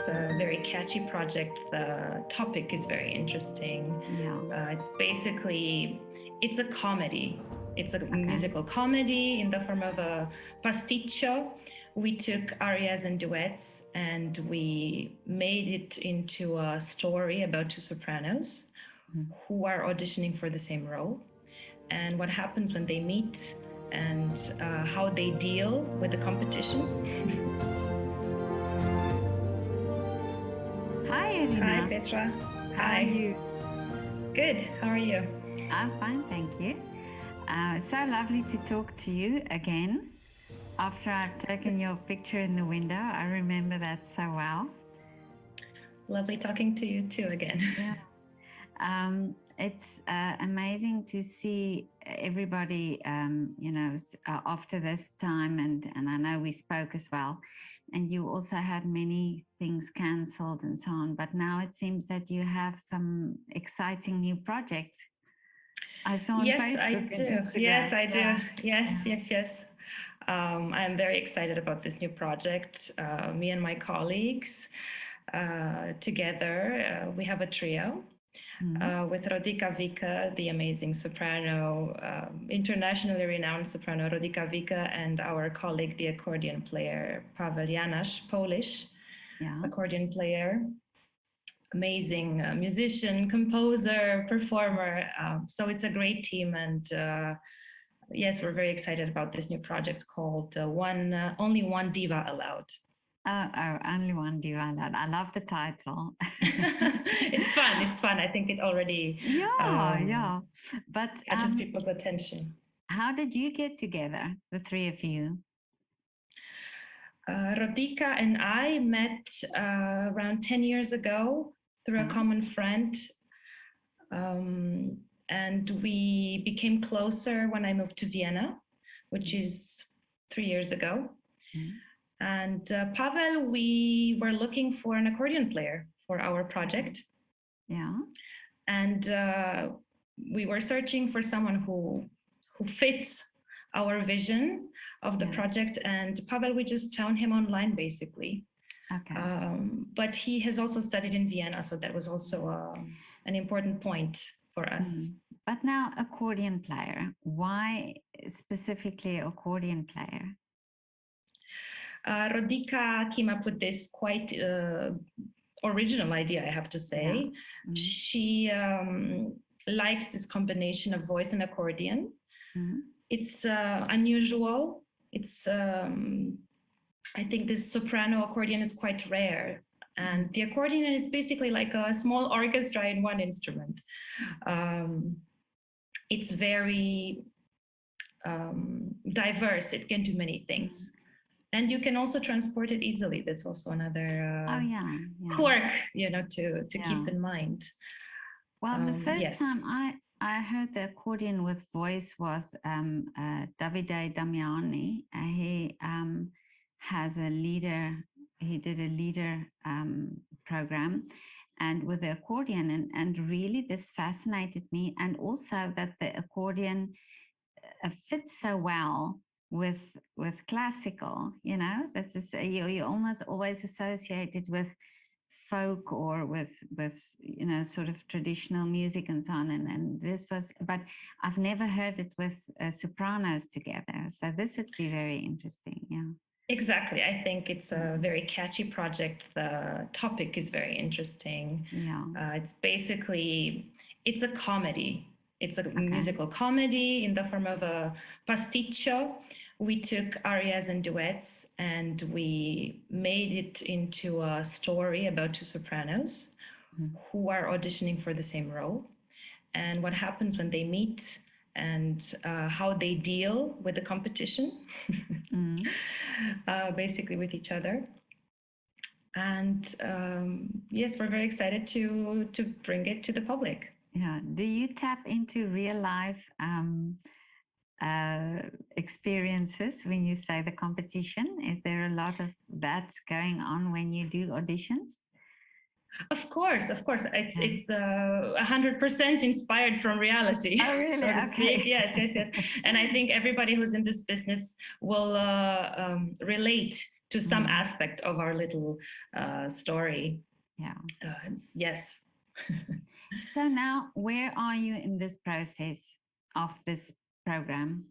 It's a very catchy project. The topic is very interesting. Yeah. It's a comedy. It's a musical comedy in the form of a pasticcio. We took arias and duets and we made it into a story about two sopranos who are auditioning for the same role, and what happens when they meet, and how they deal with the competition. Hi, Irina. Hi, Petra. How are you? Good. How are you? I'm fine, thank you. It's so lovely to talk to you again. After I've taken your picture in the window, I remember that so well. Lovely talking to you too again. Yeah. It's amazing to see everybody, after this time, and I know we spoke as well, and you also had many things cancelled and so on, but now it seems that you have some exciting new project. I saw on Facebook and Instagram. Yes, I do. Yes. I'm very excited about this new project. Me and my colleagues together, we have a trio. With Rodica Vica, the amazing soprano, internationally renowned soprano Rodica Vica, and our colleague, the accordion player, Pawel Janas, Polish accordion player, amazing musician, composer, performer. So it's a great team, and yes, we're very excited about this new project called Only One Diva Allowed. Oh, Only One Diva Allowed. I love the title. It's fun. I think it already but catches people's attention. How did you get together, the three of you? Rodica and I met around 10 years ago through a common friend. And we became closer when I moved to Vienna, which is 3 years ago. And Pawel, we were looking for an accordion player for our project. Yeah. And we were searching for someone who fits our vision of the project. And Pawel, we just found him online, basically. Okay. But he has also studied in Vienna, so that was also an important point for us. But now, accordion player. Why specifically accordion player? Rodica came up with this quite original idea, I have to say. She likes this combination of voice and accordion. It's unusual. It's I think this soprano accordion is quite rare. And the accordion is basically like a small orchestra in one instrument. It's very diverse. It can do many things. And you can also transport it easily. That's also another quirk, to keep in mind. Well, the first time I heard the accordion with voice was Davide Damiani. He has a leader. He did a leader program, and with the accordion, and really this fascinated me. And also that the accordion fits so well with classical, that's just you almost always associated with folk or with sort of traditional music and so on, and this was, but I've never heard it with sopranos together, so this would be very interesting. Exactly. I think it's a very catchy project. The topic is very interesting. It's a comedy. It's a musical comedy in the form of a pasticcio. We took arias and duets and we made it into a story about two sopranos who are auditioning for the same role, and what happens when they meet, and how they deal with the competition, basically with each other. And yes, we're very excited to bring it to the public. Yeah. Do you tap into real life experiences when you say the competition? Is there a lot of that going on when you do auditions? Of course. It's 100% inspired from reality. Oh, really? So to Okay. speak. Yes. And I think everybody who's in this business will relate to some aspect of our little story. Yeah. Yes. So now, where are you in this process of this program?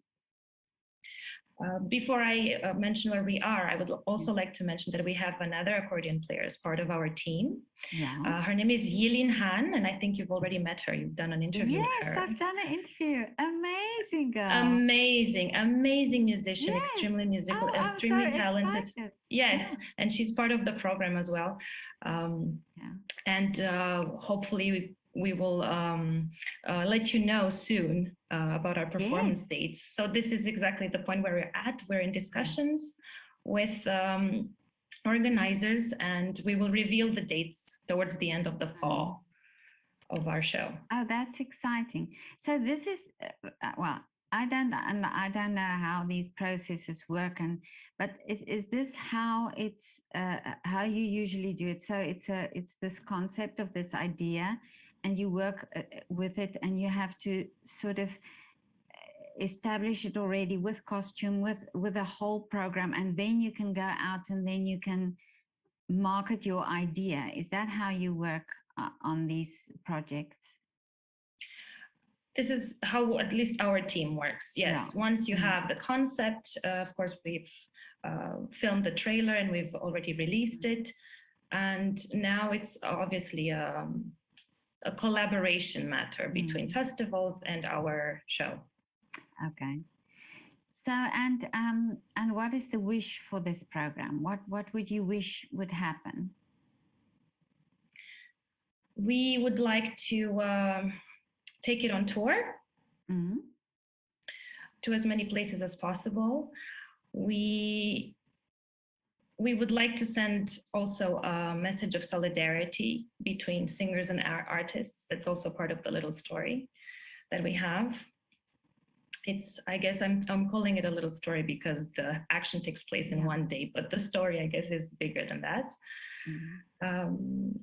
Before I mention where we are, I would also like to mention that we have another accordion player as part of our team. Yeah. Her name is Yilin Han, and I think you've already met her. You've done an interview with her. Yes, I've done an interview. Amazing girl. Amazing musician, Yes. extremely musical, Oh, extremely I'm so talented. excited. Yes, Yeah. and she's part of the program as well. And hopefully we will let you know soon about our performance dates. So this is exactly the point where we're at. We're in discussions with organizers, and we will reveal the dates towards the end of the fall of our show. Oh, that's exciting. So this is well, I don't know how these processes work, but is this how it's how you usually do it? So it's this concept of this idea, and you work with it, and you have to sort of establish it already with costume, with a whole program, and then you can go out and then you can market your idea. Is that how you work on these projects? This is how at least our team works. Yes. Yeah. Once you have the concept, of course, we've filmed the trailer and we've already released it. And now it's obviously a collaboration matter between festivals and our show. Okay. So, and what is the wish for this program? What would you wish would happen? We would like to take it on tour to as many places as possible. We would like to send also a message of solidarity between singers and artists. That's also part of the little story that we have. It's, I guess I'm calling it a little story because the action takes place in one day, but the story, I guess, is bigger than that.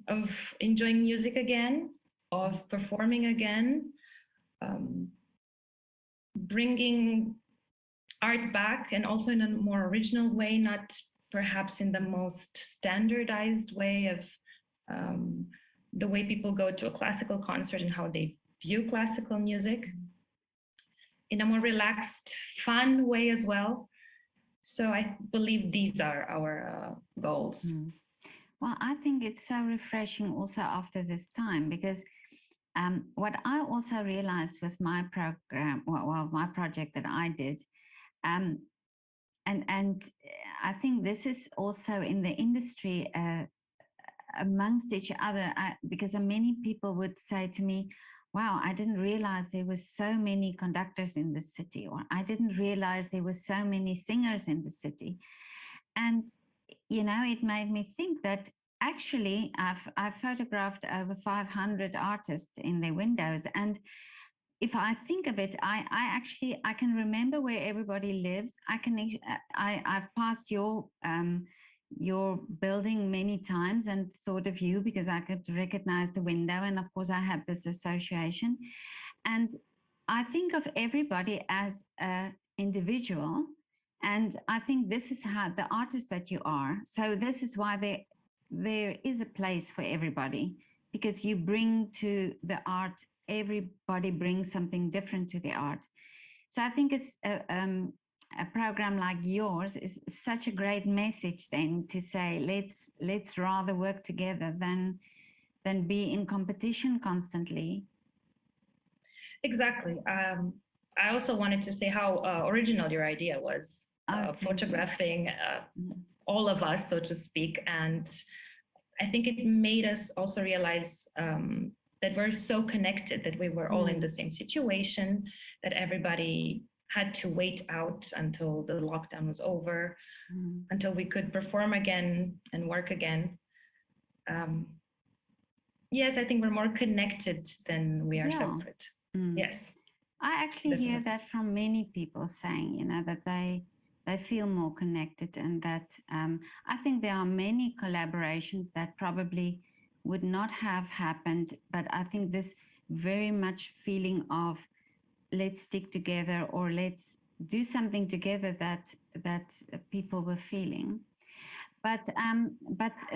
Of enjoying music again, of performing again, bringing art back, and also in a more original way, not perhaps in the most standardized way of the way people go to a classical concert and how they view classical music, in a more relaxed, fun way as well. So I believe these are our goals. Well, I think it's so refreshing also after this time, because what I also realized with my program, well, my project that I did, and I think this is also in the industry amongst each other, because many people would say to me, wow, I didn't realize there were so many conductors in the city, or I didn't realize there were so many singers in the city. And, you know, it made me think that actually I've photographed over 500 artists in their windows. And if I think of it, I can remember where everybody lives. I've passed your building many times and thought of you because I could recognize the window. And of course, I have this association. And I think of everybody as an individual. And I think this is how the artist that you are. So this is why there is a place for everybody, because you bring to the art, everybody brings something different to the art. So I think it's a program like yours is such a great message then to say, let's rather work together than be in competition constantly. Exactly. I also wanted to say how original your idea was, photographing all of us, so to speak. And I think it made us also realize that we're so connected, that we were all in the same situation, that everybody had to wait out until the lockdown was over, until we could perform again and work again. Yes, I think we're more connected than we are separate. Yes. I actually hear that from many people saying, you know, that they feel more connected, and that I think there are many collaborations that probably would not have happened, but I think this very much feeling of let's stick together or let's do something together that people were feeling.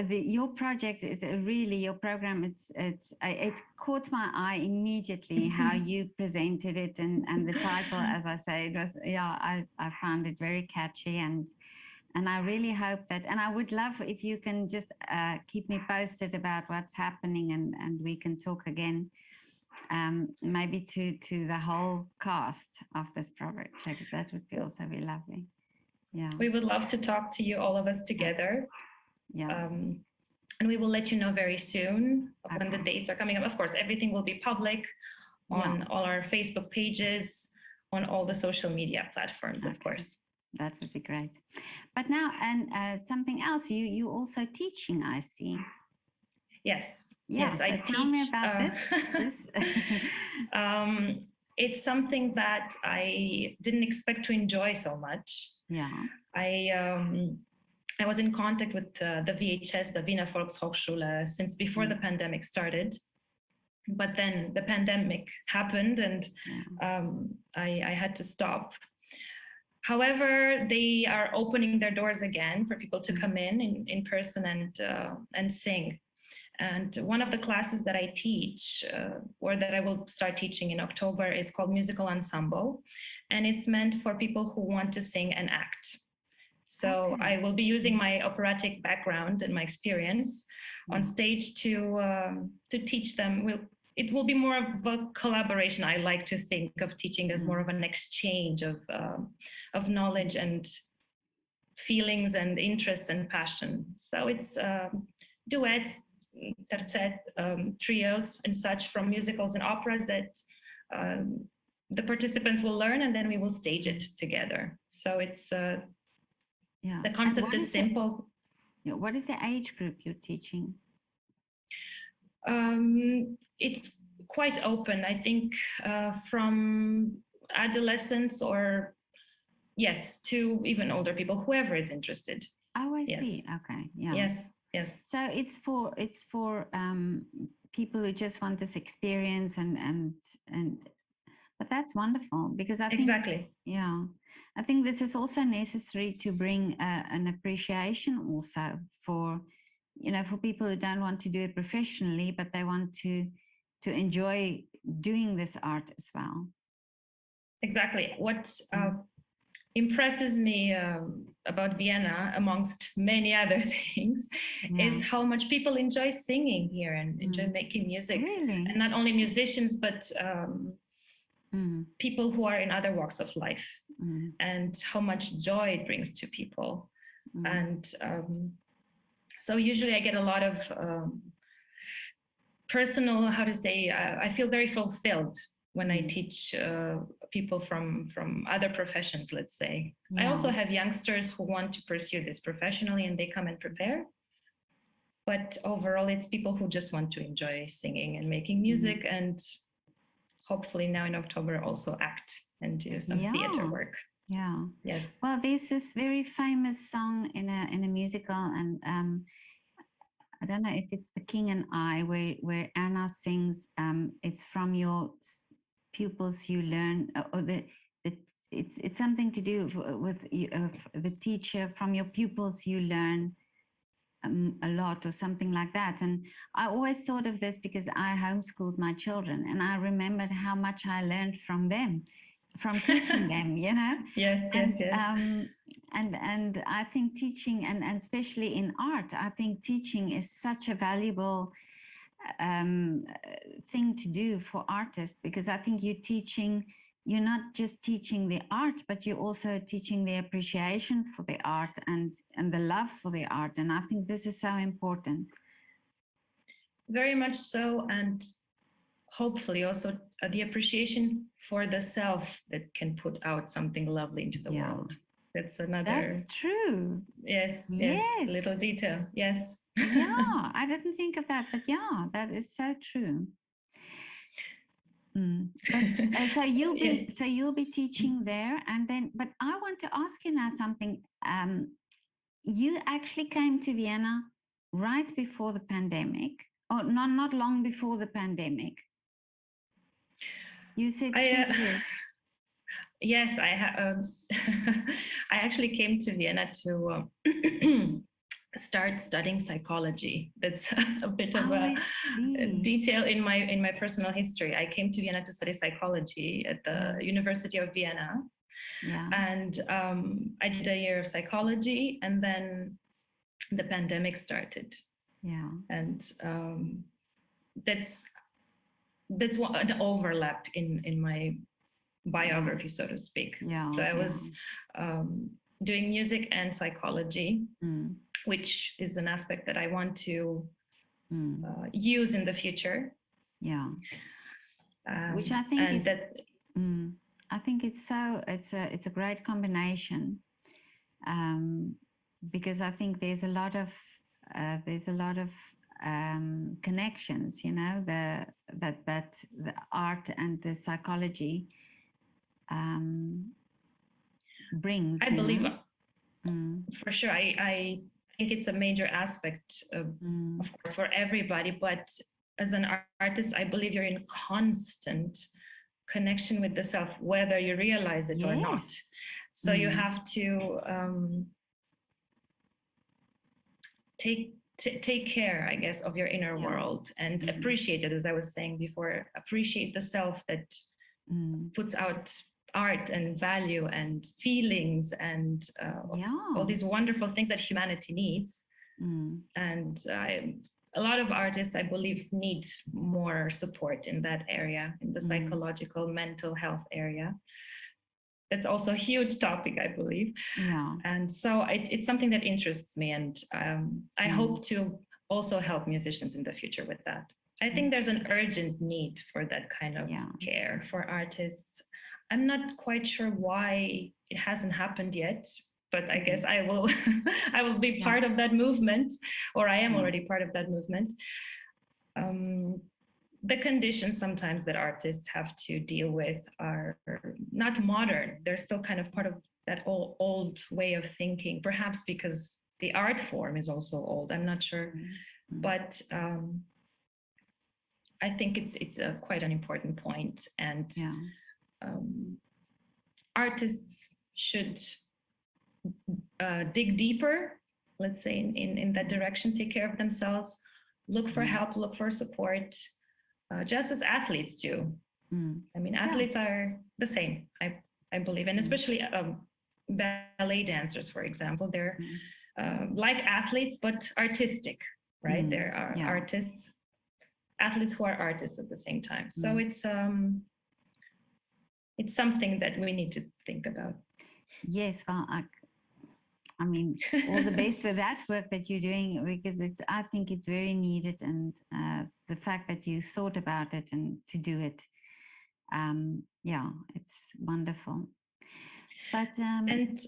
Your project is really your program. It caught my eye immediately how you presented it and the title, as I say, it was I found it very catchy and I really hope that, and I would love if you can just keep me posted about what's happening and we can talk again, maybe to the whole cast of this project. That would be also be lovely. Yeah. We would love to talk to you, all of us together. Yeah. And we will let you know very soon when the dates are coming up. Of course, everything will be public on all our Facebook pages, on all the social media platforms, of course. That would be great. But now, and something else, you also teaching, I see. Yes. Yeah, yes, so I tell teach. Me about this. It's something that I didn't expect to enjoy so much. Yeah. I was in contact with the VHS, the Wiener Volkshochschule, since before the pandemic started. But then the pandemic happened and I had to stop. However, they are opening their doors again for people to come in person and sing. And one of the classes that I teach, or that I will start teaching in October, is called Musical Ensemble. And it's meant for people who want to sing and act. So I will be using my operatic background and my experience on stage to teach them. It will be more of a collaboration. I like to think of teaching as more of an exchange of knowledge and feelings and interests and passion. So it's duets, tercet, trios and such from musicals and operas that the participants will learn, and then we will stage it together. So it's the concept is simple. What is the age group you're teaching? It's quite open. I think from adolescents or to even older people, whoever is interested. Oh, I see. Okay. Yeah. Yes. So it's for people who just want this experience and but that's wonderful because I think exactly. Yeah, I think this is also necessary to bring an appreciation also for for people who don't want to do it professionally, but they want to enjoy doing this art as well. Exactly. What impresses me about Vienna, amongst many other things, is how much people enjoy singing here and enjoy making music. Really? And not only musicians, but people who are in other walks of life, and how much joy it brings to people. And so usually I get a lot of personal, I feel very fulfilled when I teach people from other professions, let's say. I also have youngsters who want to pursue this professionally and they come and prepare. But overall, it's people who just want to enjoy singing and making music and hopefully now in October also act and do some theater work. Yeah. Yes. Well, there's this very famous song in a musical, and I don't know if it's The King and I, where Anna sings. It's from your pupils you learn, or it's something to do with the teacher. From your pupils you learn a lot, or something like that. And I always thought of this because I homeschooled my children, and I remembered how much I learned from them, from teaching them. Yes. And I think teaching, and especially in art, I think teaching is such a valuable thing to do for artists, because I think you're not just teaching the art, but you're also teaching the appreciation for the art and the love for the art. And I think this is so important. Very much so. And hopefully also the appreciation for the self that can put out something lovely into the world. That's true. Yes. Little detail. Yes. Yeah, I didn't think of that, but yeah, that is so true. But so you'll be teaching there, and then. But I want to ask you now something. You actually came to Vienna right before the pandemic, or not long before the pandemic. You said 3 years. Yes, I actually came to Vienna to start studying psychology. That's a bit of I a see. detail in my personal history. I came to Vienna to study psychology at the University of Vienna. Yeah. And I did a year of psychology, and then the pandemic started. Yeah. And that's an overlap in my biography, so to speak. Yeah. So I was doing music and psychology, which is an aspect that I want to use in the future. Yeah. Which I think is I think it's a great combination, because I think there's a lot of connections, you know, that the art and the psychology brings. I believe, for sure. I think it's a major aspect of course, for everybody. But as an artist, I believe you're in constant connection with the self, whether you realize it or not. So you have to take care, I guess, of your inner world and appreciate it, as I was saying before. Appreciate the self that puts out art and value and feelings and all these wonderful things that humanity needs. And a lot of artists, I believe, need more support in that area, in the psychological, mental health area. That's also a huge topic, I believe. Yeah. And so it's something that interests me, and I hope to also help musicians in the future with that. I think there's an urgent need for that kind of care for artists. I'm not quite sure why it hasn't happened yet, but I guess I will I will be part of that movement, or I am already part of that movement. The conditions sometimes that artists have to deal with are not modern. They're still kind of part of that old way of thinking, perhaps because the art form is also old. I'm not sure. But I think it's quite an important point. And artists should dig deeper, let's say, in that direction, take care of themselves, look for help, look for support, just as athletes do. I mean, athletes are the same, I believe, and especially ballet dancers, for example. They're like athletes, but artistic, right? There are artists, athletes who are artists at the same time. So it's something that we need to think about. Yes, well, I mean, all the best with that work that you're doing, because I think it's very needed, and the fact that you thought about it and to do it, it's wonderful. But and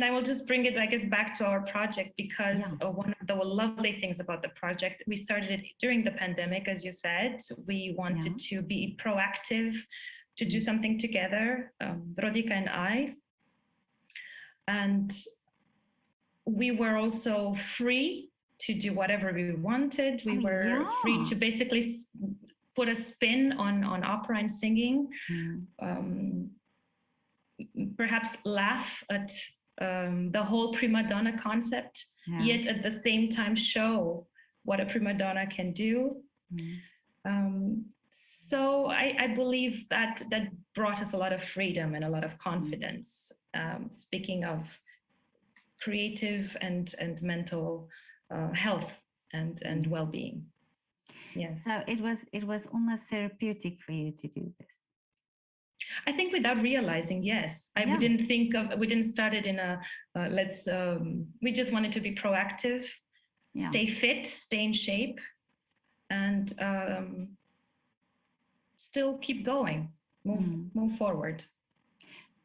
I will just bring it, I guess, back to our project, because one of the lovely things about the project, we started it during the pandemic, as you said. We wanted to be proactive, to do something together, Rodica and I. And we were also free to do whatever we wanted. We were free to basically put a spin on opera and singing, perhaps laugh at the whole prima donna concept, yet at the same time show what a prima donna can do. So I believe that brought us a lot of freedom and a lot of confidence. Speaking of creative and mental health and well-being. Yes. So it was almost therapeutic for you to do this. I think without realizing, yes. We didn't start it in a we just wanted to be proactive, stay fit, stay in shape, and still keep going, move forward.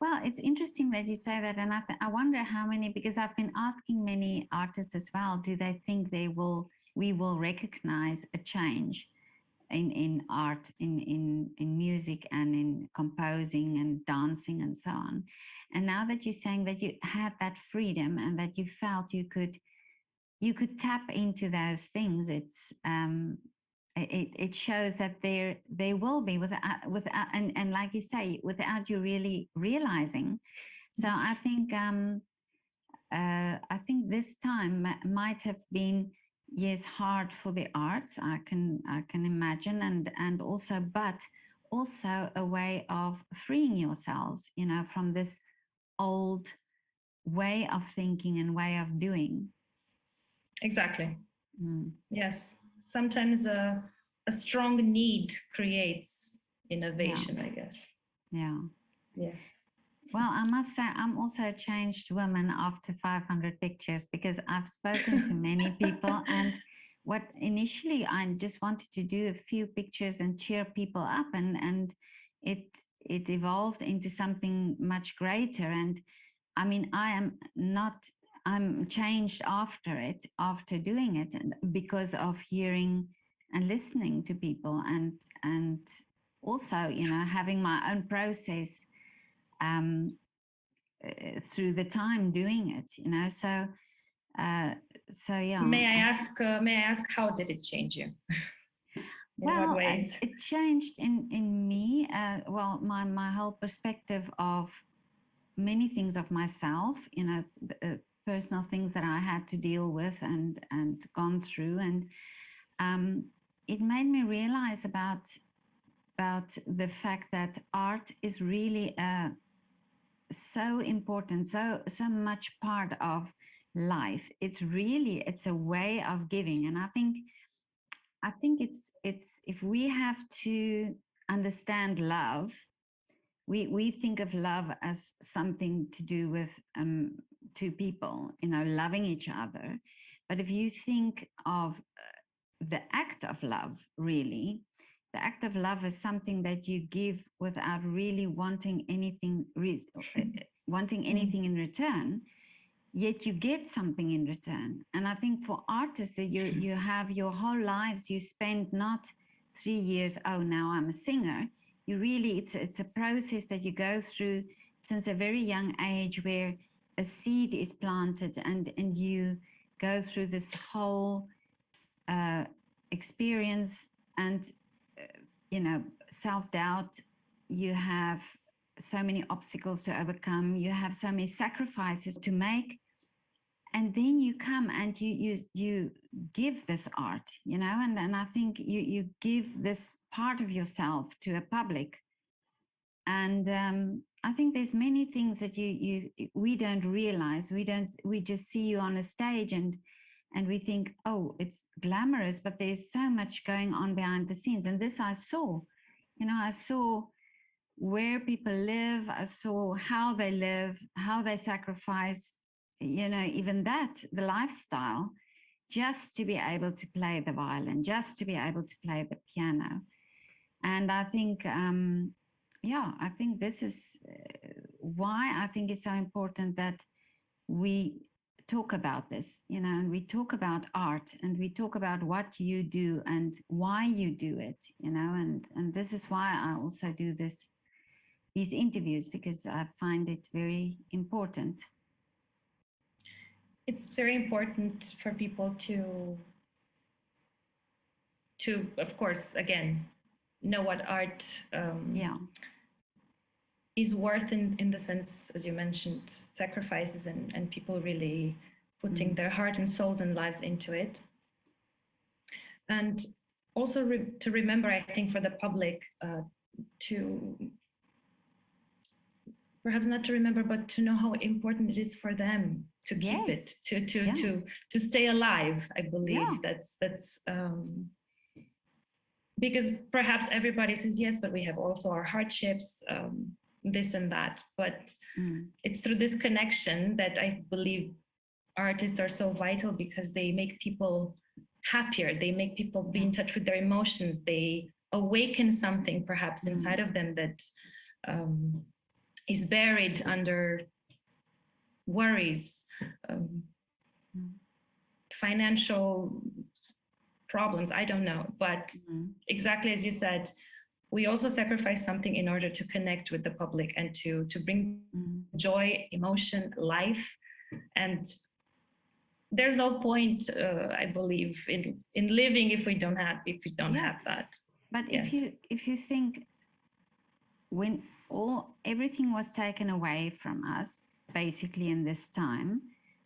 Well, it's interesting that you say that, and I wonder how many, because I've been asking many artists as well, do they think we will recognize a change in art, in music, and in composing and dancing and so on? And now that you're saying that you had that freedom and that you felt you could tap into those things, it shows that they will be without and like you say, without you really realizing. So I think I think this time might have been, yes, hard for the arts. I can imagine, and also, but also a way of freeing yourselves, you know, from this old way of thinking and way of doing. Exactly. Yes. Sometimes a strong need creates innovation, I guess. Yeah. Yes. Well, I must say, I'm also a changed woman after 500 pictures, because I've spoken to many people, and what initially I just wanted to do a few pictures and cheer people up, and it evolved into something much greater. And I mean, I'm changed after it, after doing it, and because of hearing and listening to people, and also, you know, having my own process through the time doing it, you know. So yeah. May I ask how did it change you? In what ways? It changed in me. Well, my whole perspective of many things of myself, you know, personal things that I had to deal with and gone through, and it made me realize about the fact that art is really so important, so much part of life. It's a way of giving, and I think it's if we have to understand love, we think of love as something to do with two people, you know, loving each other. But if you think of the act of love, really, the act of love is something that you give without really wanting anything, wanting anything in return, yet you get something in return. And I think for artists, you have your whole lives, you spend not 3 years, oh, now I'm a singer. You really, it's a process that you go through since a very young age, where a seed is planted, and you go through this whole experience, and you know, self-doubt. You have so many obstacles to overcome, you have so many sacrifices to make, and then you come and you give this art, you know, and I think you give this part of yourself to a public. And I think there's many things that we don't realize. We just see you on a stage, and we think, oh, it's glamorous, but there's so much going on behind the scenes. And this I saw, you know, I saw where people live, I saw how they live, how they sacrifice, you know, even that, the lifestyle, just to be able to play the violin, just to be able to play the piano. And I think, I think this is why I think it's so important that we talk about this, you know, and we talk about art, and we talk about what you do and why you do it, you know, and this is why I also do these interviews, because I find it very important. It's very important for people to of course, again, know what art is worth, in the sense, as you mentioned, sacrifices, and people really putting their heart and souls and lives into it. And also to remember, I think, for the public, to perhaps not to remember, but to know how important it is for them to keep it, to stay alive. I believe that's because perhaps everybody says yes, but we have also our hardships, this and that. But it's through this connection that I believe artists are so vital, because they make people happier. They make people be in touch with their emotions. They awaken something perhaps inside of them that is buried under worries, financial problems, I don't know. But exactly as you said, we also sacrifice something in order to connect with the public and to bring joy, emotion, life. And there's no point, I believe, in living if we don't have have that. But if you think, when everything was taken away from us, basically in this time,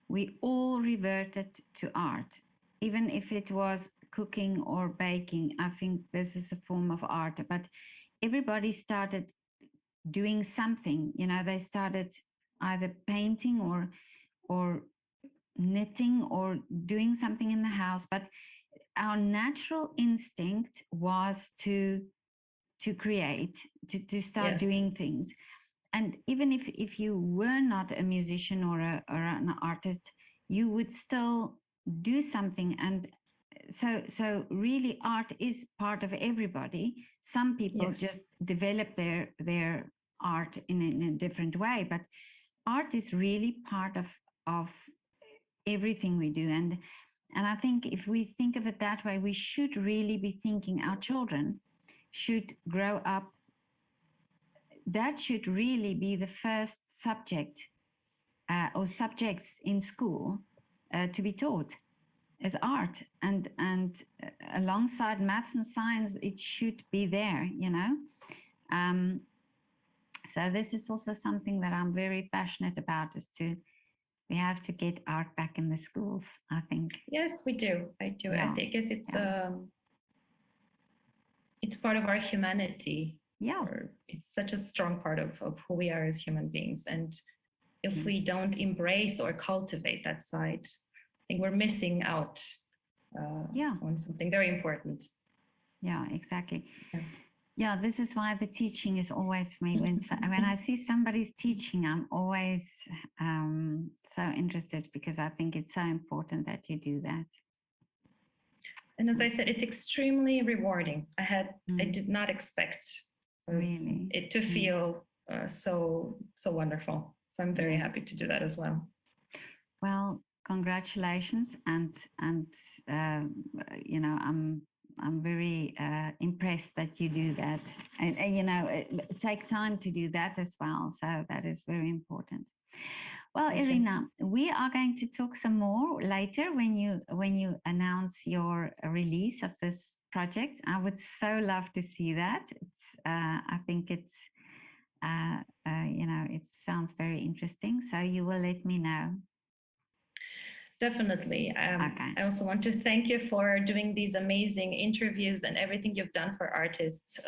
we all reverted to art, even if it was cooking or baking. I think this is a form of art, but everybody started doing something. You know, they started either painting or knitting or doing something in the house. But our natural instinct was to create, to start Yes. doing things. And even if you were not a musician or an artist, you would still do something. And so really art is part of everybody. Some people Yes. just develop their art in a different way, but art is really part of everything we do. And I think if we think of it that way, we should really be thinking our children should grow up. That should really be the first subject or subjects in school to be taught as art, and alongside maths and science, it should be there, you know. So this is also something that I'm very passionate about, is we have to get art back in the schools, I think. Yes, we do. I do. Yeah. I guess it's part of our humanity. Yeah. Or it's such a strong part of who we are as human beings. And if we don't embrace or cultivate that side, I think we're missing out on something very important. Yeah, exactly. Yeah, this is why the teaching is always for me. When I see somebody's teaching, I'm always so interested, because I think it's so important that you do that. And as I said, it's extremely rewarding. I did not expect really it to feel so wonderful. So I'm very happy to do that as well. Well, congratulations, and you know, I'm very impressed that you do that, and you know, take time to do that as well. So that is very important. Well, Irina, we are going to talk some more later when you announce your release of this project. I would so love to see that. It's I think it's you know, it sounds very interesting. So you will let me know. Definitely. Okay. I also want to thank you for doing these amazing interviews and everything you've done for artists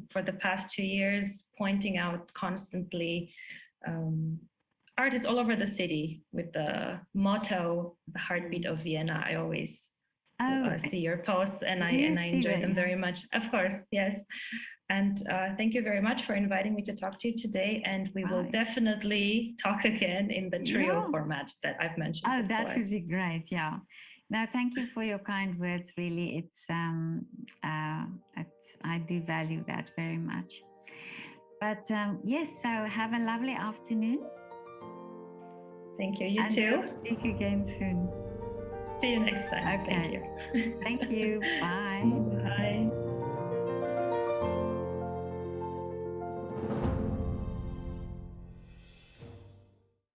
for the past 2 years, pointing out constantly artists all over the city with the motto, the heartbeat of Vienna. I always see your posts, and I enjoy them very much. Of course, yes. And thank you very much for inviting me to talk to you today. And we will definitely talk again in the trio format that I've mentioned. Oh, that would be great. Yeah. No, thank you for your kind words. Really, it's I do value that very much. But yes, so have a lovely afternoon. Thank you. You too. And we'll speak again soon. See you next time. Okay. Thank you. Thank you. Bye.